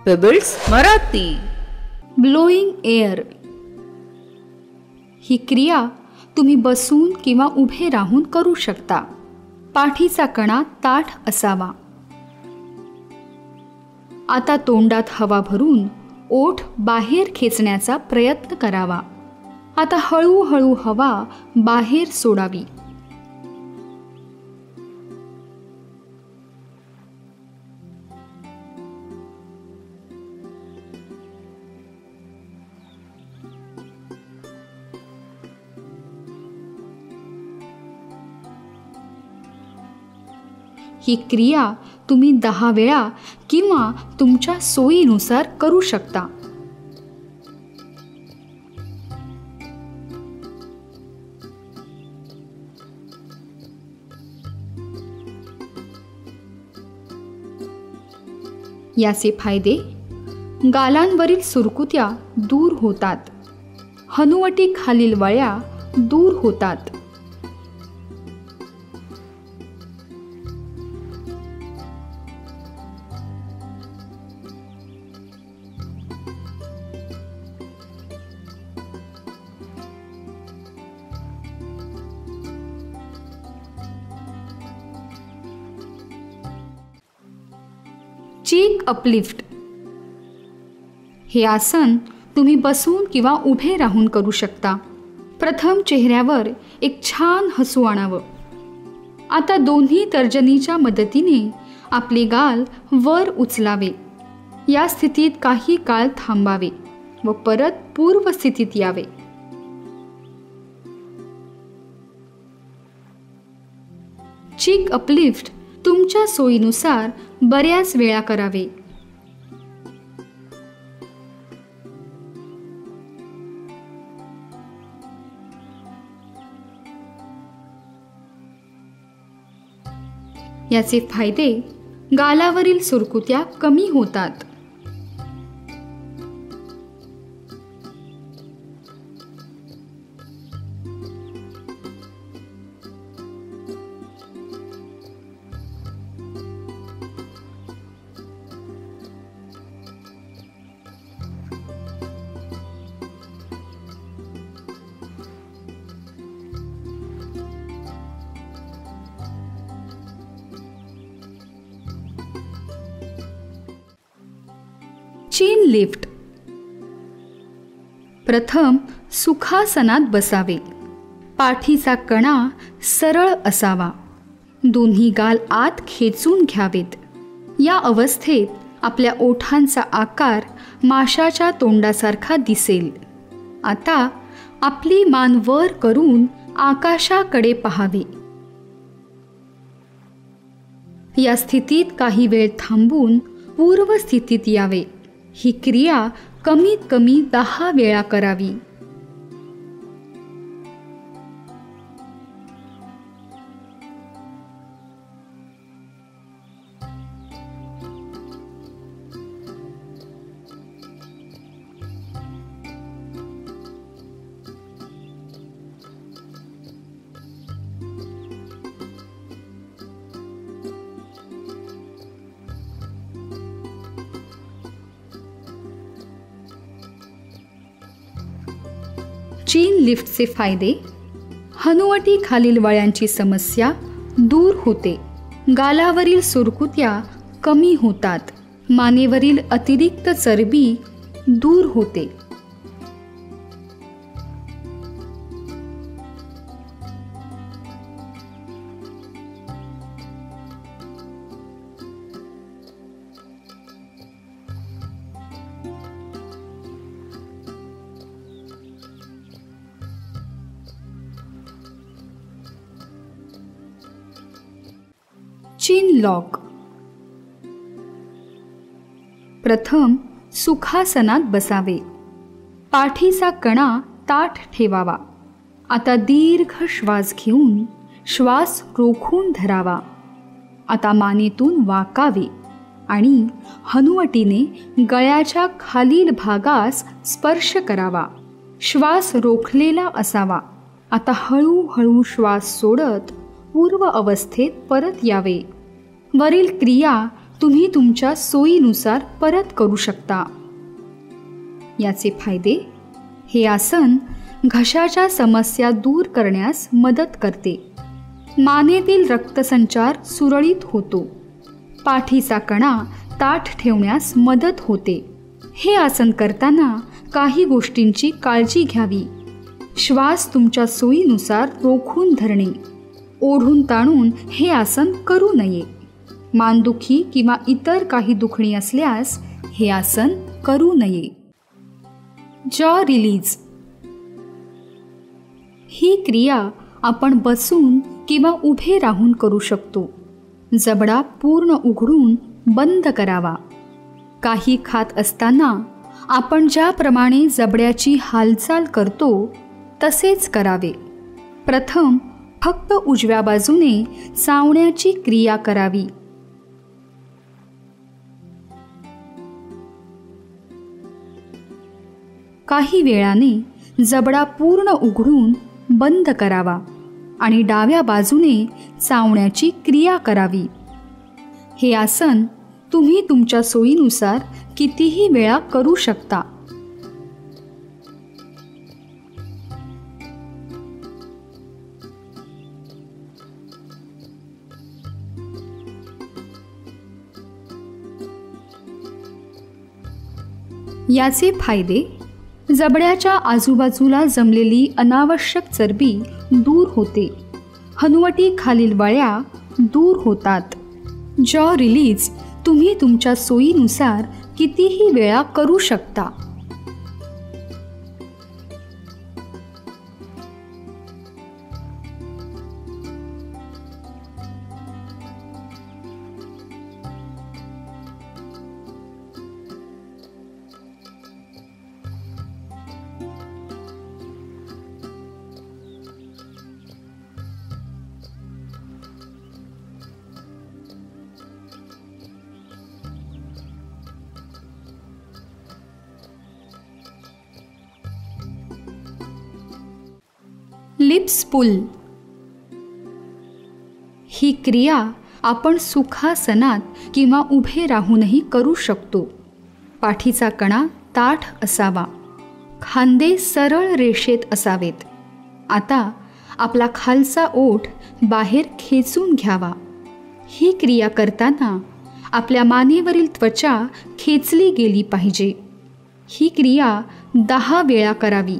Pebbles Marathi. Blowing air ही क्रिया तुम्ही बसून किंवा उभे राहून करू शकता. पाठीचा कणा ताठ असावा. आता तोंडात हवा भरून ओठ बाहेर खेचण्याचा प्रयत्न करावा. आता हळूहळू हवा बाहेर सोडावी. ही क्रिया तुम्ही 10 वेळा किंवा तुमच्या सोयीनुसार करू शकता. याचे फायदे: गालांवरील सुरकुत्या दूर होतात. हनुवटी खालील वळ्या दूर होतात. चीक अपलिफ्ट हे आसन तुम्ही बसून किंवा उभे राहून करू शकता. प्रथम चेहऱ्यावर एक छान हसू आणावं. आता दोन्ही तर्जनीच्या मदतीने आपले गाल वर उचलावे. या स्थितीत काही काळ थांबावे व परत पूर्व स्थितीत यावे. चीक अपलिफ्ट तुमच्या सोयीनुसार बऱ्याच वेळा करावे. याचे फायदे: गालावरील सुरकुत्या कमी होतात. चीन लिफ्ट. प्रथम सुखासनात बसावे. पाठीचा कणा सरळ असावा. दोन्ही गाल आत खेचून घ्यावेत. या अवस्थेत आपल्या ओठांचा आकार माशाच्या तोंडासारखा दिसेल. आता आपली मान वर करून आकाशाकडे पहावे. या स्थितीत काही वेळ थांबून पूर्व स्थितीत यावे. ही क्रिया कमीत कमी 10 वेळा करावी. चीन लिफ्टचे फायदे: हनुवटी खालील वळ्यांची समस्या दूर होते. गालावरील सुरकुत्या कमी होतात. मानेवरील अतिरिक्त चरबी दूर होते. चीन लॉक. प्रथम सुखासनात बसावे. पाठीचा कणा ताठ ठेवावा. आता दीर्घ श्वास घेऊन श्वास रोखून धरावा. आता मानेतून वाकावे आणि हनुवटीने गळ्याच्या खालील भागास स्पर्श करावा. श्वास रोखलेला असावा. आता हळूहळू श्वास सोडत पूर्व अवस्थेत परत यावे. वरील क्रिया तुम्ही तुमच्या सोयीनुसार परत करू शकता. याचे फायदे: हे आसन घशाच्या समस्या दूर करण्यास मदत करते. मानेतील रक्तसंचार सुरळीत होतो. पाठीचा कणा ताठ ठेवण्यास मदत होते. हे आसन करताना काही गोष्टींची काळजी घ्यावी. श्वास तुमच्या सोयीनुसार रोखून धरणे. ओढून ताणून हे आसन करू नये. मानदुखी किंवा इतर काही दुखणी असल्यास हे आसन करू नये. जॉ रिलीज. ही क्रिया आपण बसून किंवा उभे राहून करू शकतो. जबडा पूर्ण उघडून बंद करावा. काही खात असताना आपण ज्याप्रमाणे जबड्याची हालचाल करतो तसेच करावे. प्रथम फक्त उजव्या बाजूने चावण्याची क्रिया करावी. काही वेळाने जबडा पूर्ण उघडून बंद करावा आणि डाव्या बाजूने चावण्याची क्रिया करावी. हे आसन तुम्ही तुमच्या सोयीनुसार कितीही वेळा करू शकता. याचे फायदे: जबड्याच्या आजूबाजूला जमलेली अनावश्यक चरबी दूर होते. हनुवटी खालील वळ्या दूर होतात. जॉ रिलीज तुम्ही तुमच्या सोयीनुसार कितीही वेळा करू शकता. लिप्स पुल. ही क्रिया आपण सुखासनात किंवा उभे राहूनही करू शकतो. पाठीचा कणा ताठ असावा. खांदे सरळ रेषेत असावेत. आता आपला खालचा ओठ बाहेर खेचून घ्यावा. ही क्रिया करताना आपल्या मानेवरील त्वचा खेचली गेली पाहिजे. ही क्रिया 10 वेळा करावी.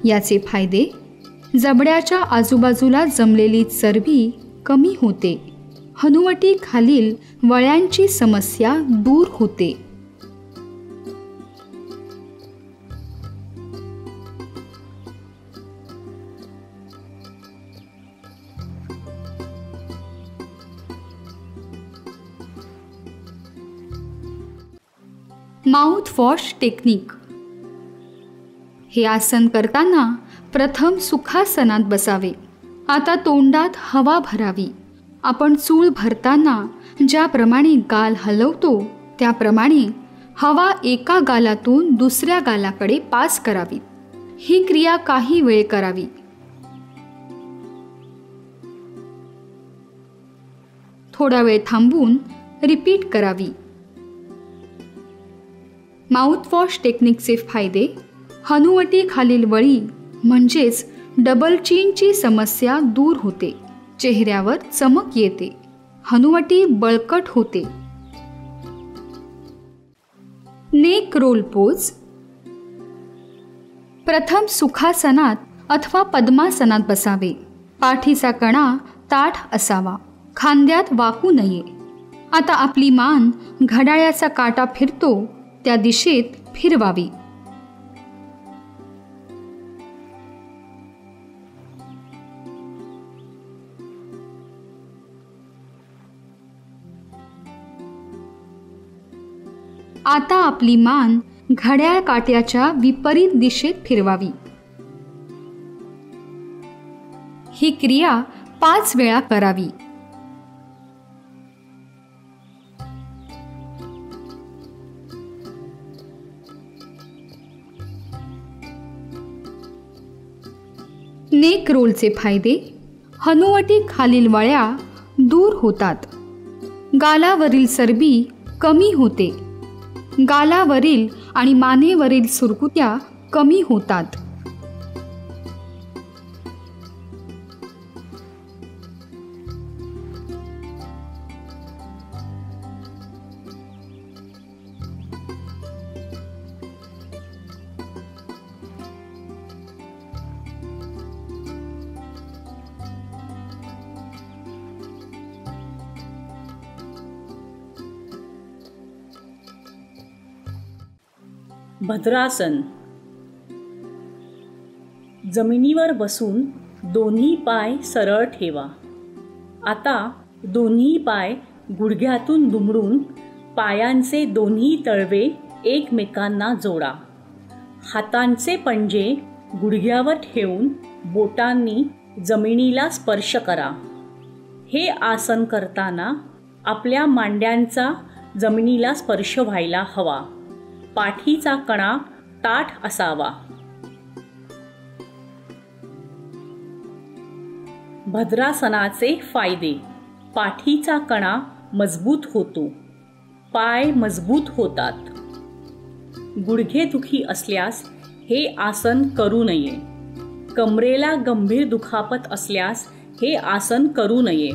याचे फायदे: जबड्याच्या आजूबाजूला जमलेली चरबी कमी होते. हनुवटी खालील वळ्यांची समस्या दूर होते. Mouthwash technique. हे आसन करताना प्रथम सुखासनात बसावे. आता तोंडात हवा भरावी. आपण चूळ भरताना ज्याप्रमाणे गाल हलवतो त्याप्रमाणे हवा एका गालातून दुसऱ्या गालाकडे पास करावी. ही क्रिया काही वेळ करावी. थोडा वेळ थांबून रिपीट करावी. माउथवॉश टेक्निकचे फायदे: हनुवटी खालील वळी म्हणजेच डबल चिनची समस्या दूर होते. चेहऱ्यावर चमक येते. हनुवटी बळकट होते. Neck roll pose. प्रथम सुखासनात अथवा पद्मासनात बसावे. पाठीचा कणा ताठ असावा. खांद्यात वाकू नये. आता आपली मान घड्याळाचा काटा फिरतो त्या दिशेत फिरवावी. आता आपली मान घड्याळ काट्याच्या विपरीत दिशेत फिरवावी. ही क्रिया 5 वेळा करावी. नेक रोलचे फायदे: हनुवटी खालील वळ्या दूर होतात, गालावरील चरबी कमी होते, गालावरील आणि मानेवरील सुरकुत्या कमी होतात. भद्रासन. जमिनीवर बसून दोन्ही पाय सरळ ठेवा. आता दोन्ही पाय गुडघ्यातून दुमडून पायांचे दोन्ही तळवे एकमेकांना जोडा. हातांचे पंजे गुडघ्यावर ठेवून बोटांनी जमिनीला स्पर्श करा. हे आसन करताना आपल्या मांड्यांचा जमिनीला स्पर्श व्हायला हवा. पाठीचा कणा ताठ असावा. भद्रासनाचे फायदे: पाठीचा कणा मजबूत होतो, पाय मजबूत होतात. गुडघेदुखी असल्यास हे आसन करू नये. कमरेला गंभीर दुखापत असल्यास हे आसन करू नये.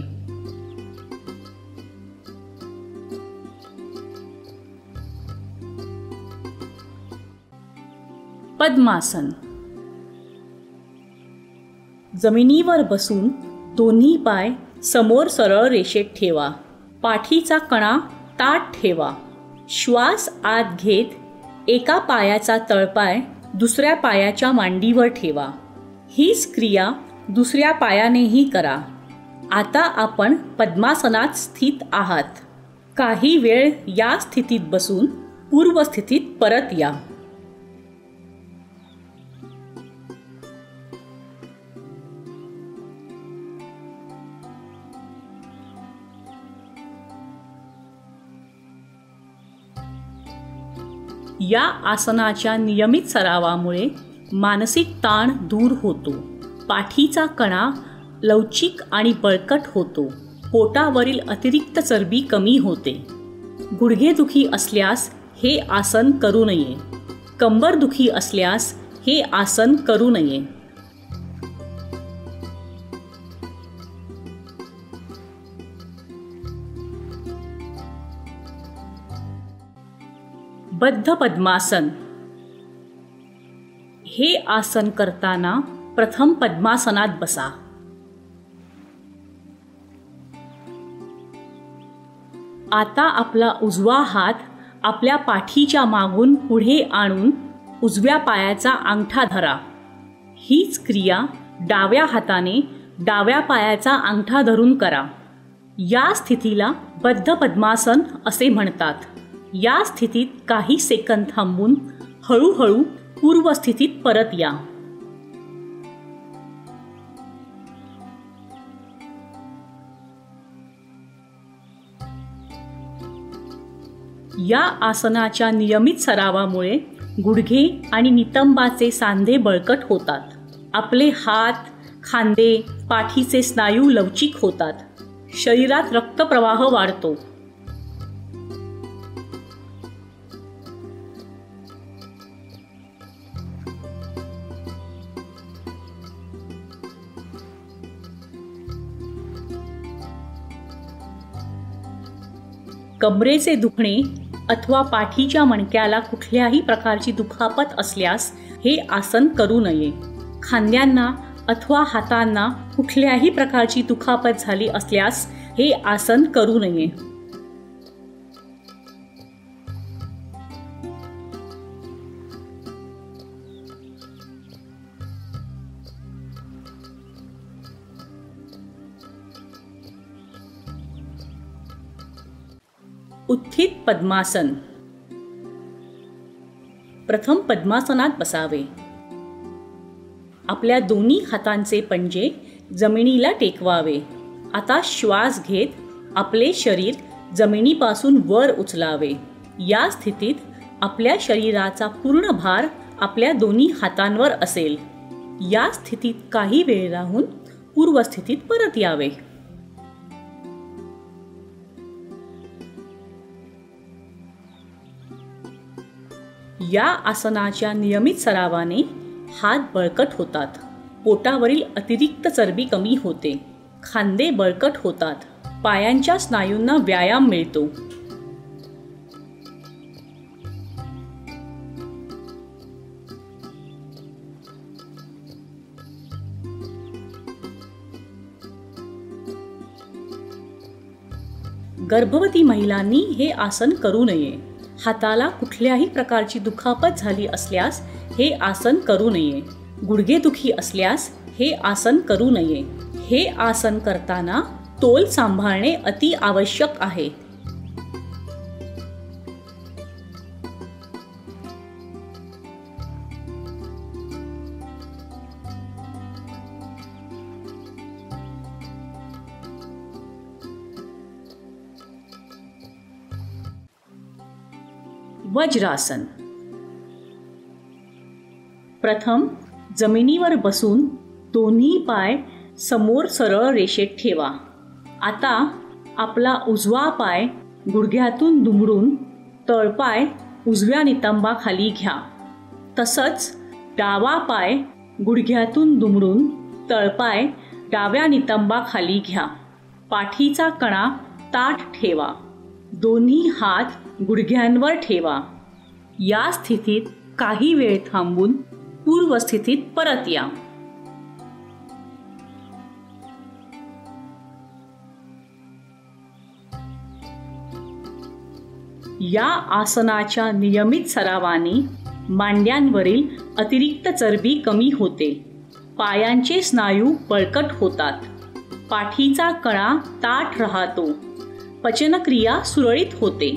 पद्मासन. जमिनीवर बसून दोन्ही पाय समोर सरळ रेषेत ठेवा. पाठीचा कणा ताठ ठेवा. श्वास आत घेत एका पायाचा तळपाय दुसऱ्या पायाच्या मांडीवर ठेवा. हीच क्रिया दुसऱ्या पायानेही करा. आता आपण पद्मासनात स्थित आहात. काही वेळ या स्थितीत बसून पूर्वस्थितीत परत या. या आसनाच्या नियमित सरावामुळे मानसिक ताण दूर होतो. पाठीचा कणा लवचिक आणि बळकट होतो. पोटावरील अतिरिक्त चरबी कमी होते. गुडघेदुखी असल्यास हे आसन करू नये. कंबरदुखी असल्यास हे आसन करू नये. बद्ध पद्मासन. हे आसन करताना प्रथम पद्मासनात बसा. आता आपला उजवा हात आपल्या पाठीच्या मागून पुढे आणून उजव्या पायाचा अंगठा धरा. हीच क्रिया डाव्या हाताने डाव्या पायाचा अंगठा धरून करा. या स्थितीला बद्ध पद्मासन असे म्हणतात. या स्थितीत काही सेकंद थांबून हळूहळू पूर्वस्थितीत परत या. या आसनाच्या नियमित सरावामुळे गुडघे आणि नितंबाचे सांधे बळकट होतात. आपले हात, खांदे, पाठीचे स्नायू लवचिक होतात. शरीरात रक्तप्रवाह वाढतो. कमरेचे दुखणे अथवा पाठीच्या मणक्याला कुठल्याही प्रकारची दुखापत असल्यास हे आसन करू नये. खांद्यांना अथवा हातांना कुठल्याही प्रकारची दुखापत झाली असल्यास हे आसन करू नये. उत्थित पद्मासन. प्रथम पद्मासनात बसावे. आपल्या दोन्ही हातांचे पंजे जमिनीला टेकवावे. आता श्वास घेत आपले शरीर जमिनीपासून वर उचलावे. या स्थितीत आपल्या शरीराचा पूर्ण भार आपल्या दोन्ही हातांवर असेल. या स्थितीत काही वेळ राहून पूर्वस्थितीत परत यावे. या आसनाच्या नियमित सरावाने हात बळकट होतात, पोटावरील अतिरिक्त चरबी कमी होते, खांदे बळकट होतात, पायांच्या स्नायूंना व्यायाम मिळतो. गर्भवती महिलांनी हे आसन करू नये. हाताला कुठल्याही प्रकारची दुखापत झाली असल्यास हे आसन करू नये. गुडघेदुखी असल्यास हे आसन करू नये. हे आसन करताना तोल सांभाळणे अति आवश्यक आहे. वज्रासन. प्रथम जमिनीवर बसून दोन्ही पाय समोर सरळ रेषेत ठेवा. आता आपला उजवा पाय गुडघ्यातून दुमडून तळपाय उजव्या नितंबाखाली घ्या. तसंच डावा पाय गुडघ्यातून दुमडून तळपाय डाव्या नितंबाखाली घ्या. पाठीचा कणा ताठ ठेवा. दोन्ही हात गुडघ्यांवर ठेवा. या स्थितीत काही वेळ थांबून पूर्वस्थितीत परत या. या आसनाच्या नियमित सरावाने मांड्यांवरील अतिरिक्त चरबी कमी होते, पायांचे स्नायू बळकट होतात, पाठीचा कणा ताठ राहतो, पचनक्रिया सुरळीत होते.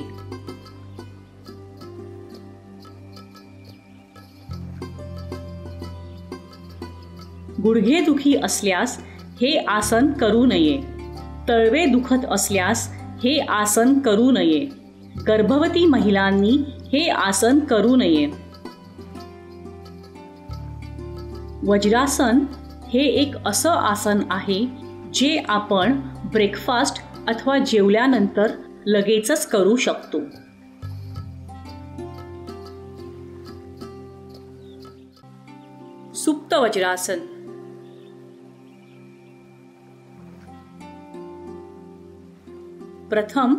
गुडघेदुखी असल्यास हे आसन करू नये. तळवे दुखत असल्यास हे आसन करू नये. गर्भवती महिलांनी हे आसन करू नये. वज्रासन हे एक असं आसन आहे जे आपण ब्रेकफास्ट अथवा जेवल्यानंतर लगेचच करू शकतो. सुप्त वज्रासन. प्रथम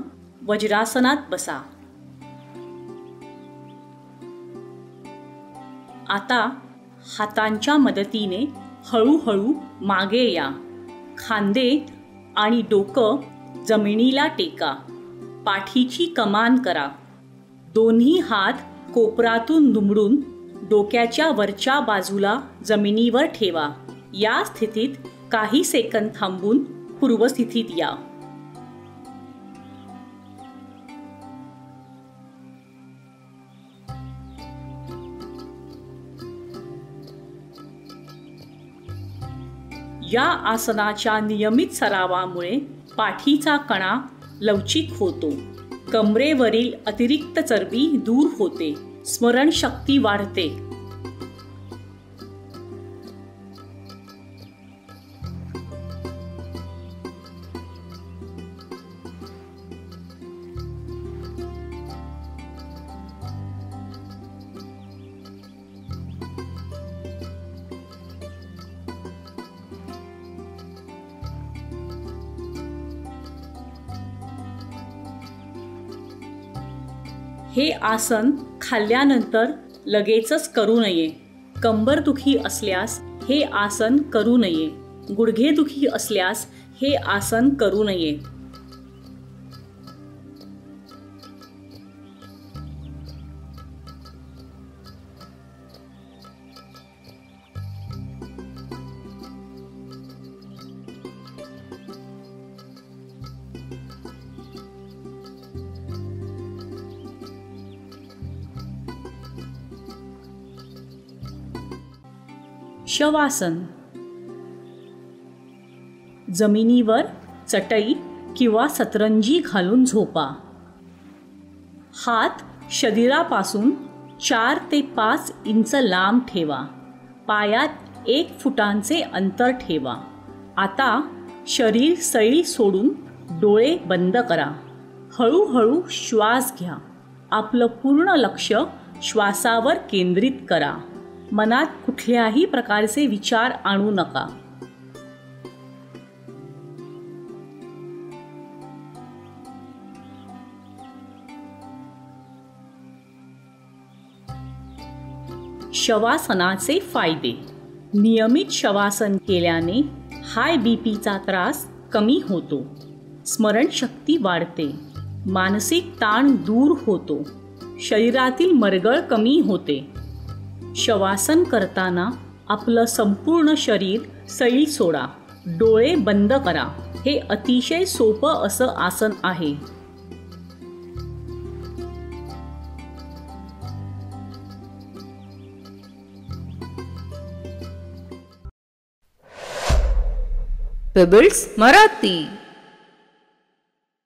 वज्रासनात बसा. आता हातांच्या मदतीने हळूहळू मागे या. खांदे आणि डोकं जमिनीला टेका. पाठीची कमान करा. दोन्ही हात कोपरातून दुमडून डोक्याच्या वरच्या बाजूला जमिनीवर ठेवा. या स्थितीत काही सेकंद थांबून पूर्वस्थितीत या. या आसनाच्या नियमित सरावामुळे पाठीचा कणा लवचिक होतो, कमरेवरील अतिरिक्त चरबी दूर होते, स्मरणशक्ती वाढते. हे आसन खाल्ल्यानंतर लगेचच करू नये. कंबरदुखी असल्यास हे आसन करू नये. गुडघेदुखी असल्यास हे आसन करू नये. शवासन. जमिनीवर चटई किंवा सतरंजी घालून झोपा. हात शरीरापासून 4 ते 5 इंच लांब ठेवा. पायात 1 फुटांचे अंतर ठेवा. आता शरीर सैल सोडून डोळे बंद करा. हळूहळू श्वास घ्या. आपलं पूर्ण लक्ष श्वासावर केंद्रित करा. मनात कुठल्याही प्रकारचे विचार आणू नका. शवासनाचे फायदे. नियमित शवासन केल्याने हाय बीपीचा त्रास कमी होतो. स्मरणशक्ती वाढते. मानसिक ताण दूर होतो. शरीरातील मरगळ कमी होते. शवासन करताना आपलं संपूर्ण शरीर सैल सोडा. डोळे बंद करा. हे अतिशय सोपं असं आसन आहे. पेबल्स मराठी.